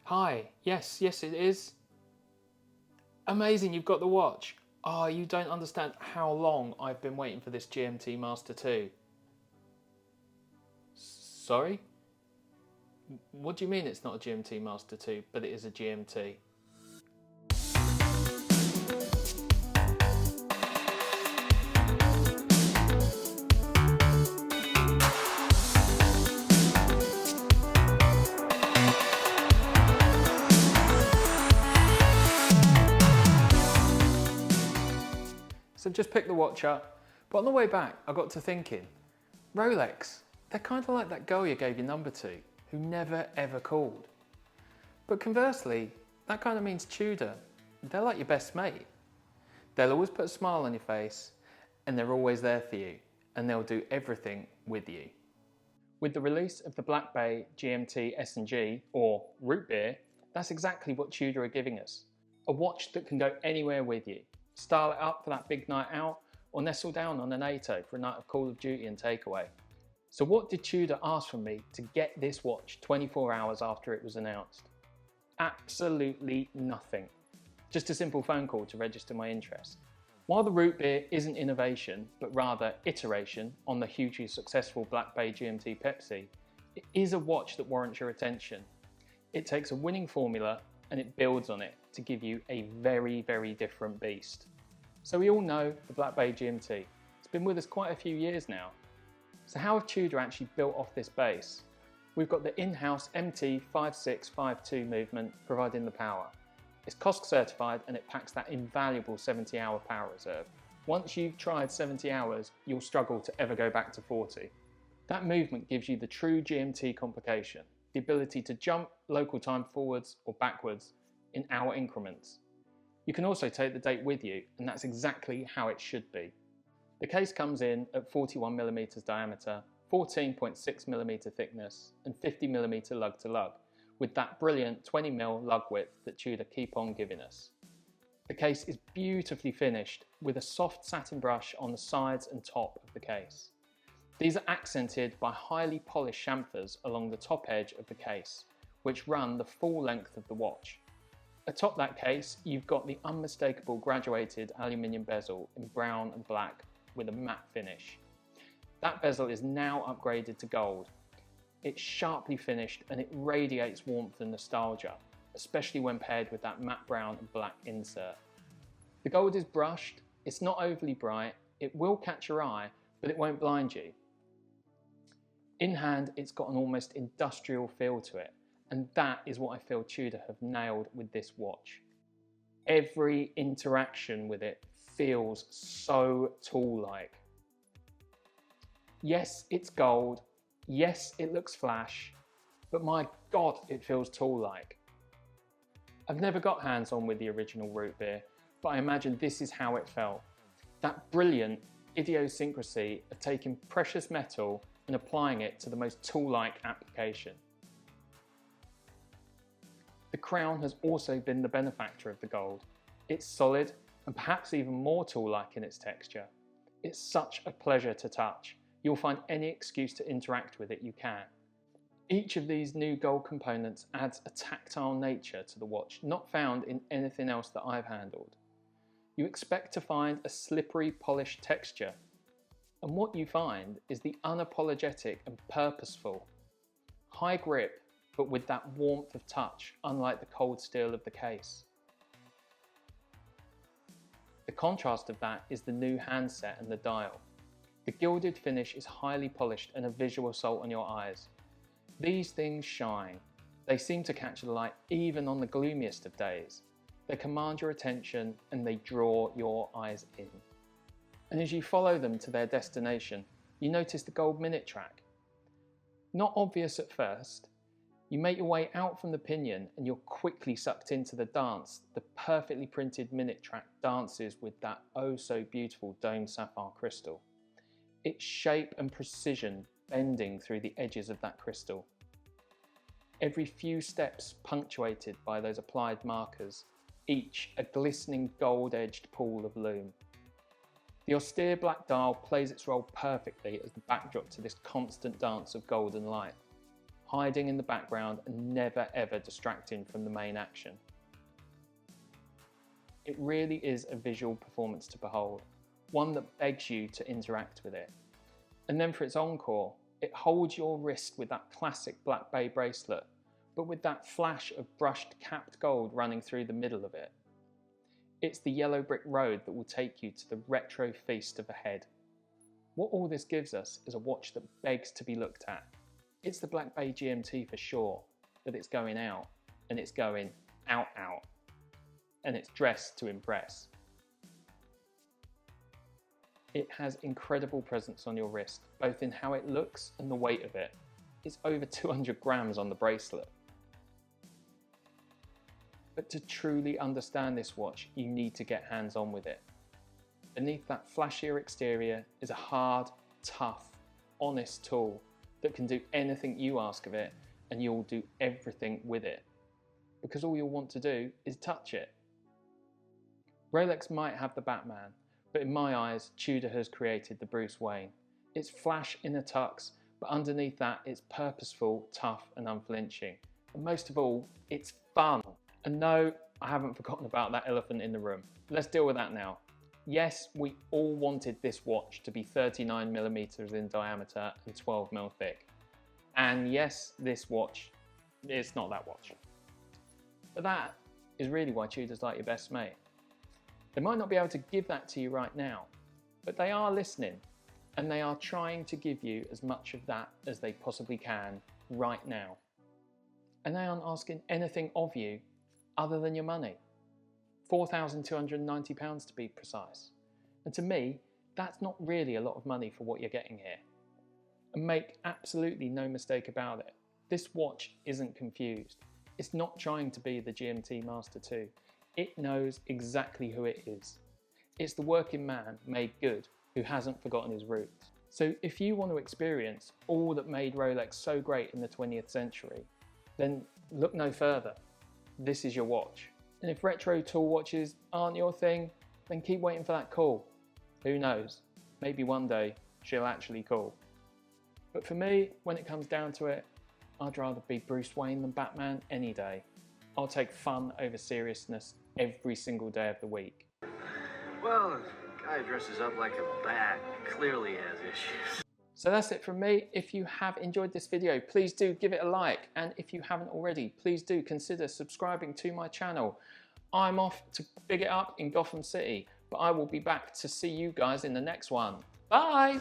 Hi, yes it is. Amazing, you've got the watch. Oh, you don't understand how long I've been waiting for this GMT Master 2. Sorry? What do you mean it's not a GMT Master 2, but it is a GMT? So just picked the watch up, but on the way back I got to thinking, Rolex, they're kind of like that girl you gave your number to, who never ever called. But conversely, that kind of means Tudor, they're like your best mate. They'll always put a smile on your face, and they're always there for you, and they'll do everything with you. With the release of the Black Bay GMT S&G, or Root Beer, that's exactly what Tudor are giving us. A watch that can go anywhere with you. Style it up for that big night out, or nestle down on an NATO for a night of Call of Duty and takeaway. So what did Tudor ask from me to get this watch 24 hours after it was announced? Absolutely nothing. Just a simple phone call to register my interest. While the Root Beer isn't innovation, but rather iteration on the hugely successful Black Bay GMT Pepsi, it is a watch that warrants your attention. It takes a winning formula and it builds on it to give you a very, very different beast. So we all know the Black Bay GMT. It's been with us quite a few years now. So how have Tudor actually built off this base? We've got the in-house MT5652 movement providing the power. It's COSC certified and it packs that invaluable 70-hour power reserve. Once you've tried 70 hours, you'll struggle to ever go back to 40. That movement gives you the true GMT complication, the ability to jump local time forwards or backwards in hour increments. You can also take the date with you, and that's exactly how it should be. The case comes in at 41mm diameter, 14.6mm thickness and 50mm lug to lug, with that brilliant 20mm lug width that Tudor keep on giving us. The case is beautifully finished with a soft satin brush on the sides and top of the case. These are accented by highly polished chamfers along the top edge of the case, which run the full length of the watch. Atop that case, you've got the unmistakable graduated aluminium bezel in brown and black with a matte finish. That bezel is now upgraded to gold. It's sharply finished and it radiates warmth and nostalgia, especially when paired with that matte brown and black insert. The gold is brushed, it's not overly bright, it will catch your eye, but it won't blind you. In hand, it's got an almost industrial feel to it, and that is what I feel Tudor have nailed with this watch. Every interaction with it feels so tool-like. Yes, it's gold. Yes, it looks flash, but my God, it feels tool-like. I've never got hands-on with the original Root Beer, but I imagine this is how it felt. That brilliant idiosyncrasy of taking precious metal and applying it to the most tool-like application. The crown has also been the benefactor of the gold. It's solid and perhaps even more tool-like in its texture. It's such a pleasure to touch. You'll find any excuse to interact with it you can. Each of these new gold components adds a tactile nature to the watch, not found in anything else that I've handled. You expect to find a slippery, polished texture, and what you find is the unapologetic and purposeful. High grip, but with that warmth of touch, unlike the cold steel of the case. The contrast of that is the new handset and the dial. The gilded finish is highly polished and a visual assault on your eyes. These things shine. They seem to catch the light even on the gloomiest of days. They command your attention and they draw your eyes in. And as you follow them to their destination, you notice the gold minute track. Not obvious at first, you make your way out from the pinion and you're quickly sucked into the dance. The perfectly printed minute track dances with that oh so beautiful domed sapphire crystal. Its shape and precision bending through the edges of that crystal. Every few steps punctuated by those applied markers, each a glistening gold-edged pool of lume. The austere black dial plays its role perfectly as the backdrop to this constant dance of golden light. hiding in the background and never ever distracting from the main action. It really is a visual performance to behold, one that begs you to interact with it. And then for its encore, it holds your wrist with that classic Black Bay bracelet, but with that flash of brushed capped gold running through the middle of it. It's the yellow brick road that will take you to the retro feast of a head. What all this gives us is a watch that begs to be looked at. It's the Black Bay GMT for sure, but it's going out, and it's going out, and it's dressed to impress. It has incredible presence on your wrist, both in how it looks and the weight of it. It's over 200 grams on the bracelet. But to truly understand this watch, you need to get hands-on with it. Beneath that flashier exterior is a hard, tough, honest tool that can do anything you ask of it, and you'll do everything with it. Because all you'll want to do is touch it. Rolex might have the Batman, but in my eyes, Tudor has created the Bruce Wayne. It's flash in a tux, but underneath that, it's purposeful, tough, and unflinching. And most of all, it's fun. And no, I haven't forgotten about that elephant in the room. Let's deal with that now. Yes, we all wanted this watch to be 39mm in diameter and 12mm thick. And yes, this watch, it's not that watch. But that is really why Tudor's like your best mate. They might not be able to give that to you right now, but they are listening, and they are trying to give you as much of that as they possibly can right now. And they aren't asking anything of you other than your money. £4,290 to be precise. And to me, that's not really a lot of money for what you're getting here. And make absolutely no mistake about it, this watch isn't confused. It's not trying to be the GMT Master 2. It knows exactly who it is. It's the working man made good who hasn't forgotten his roots. So if you want to experience all that made Rolex so great in the 20th century, then look no further. This is your watch. And if retro tool watches aren't your thing, then keep waiting for that call. Who knows? Maybe one day she'll actually call. But for me, when it comes down to it, I'd rather be Bruce Wayne than Batman any day. I'll take fun over seriousness every single day of the week. Well, a guy dresses up like a bat clearly has issues. So that's it from me. If you have enjoyed this video, please do give it a like. And if you haven't already, please do consider subscribing to my channel. I'm off to big it up in Gotham City, but I will be back to see you guys in the next one. Bye!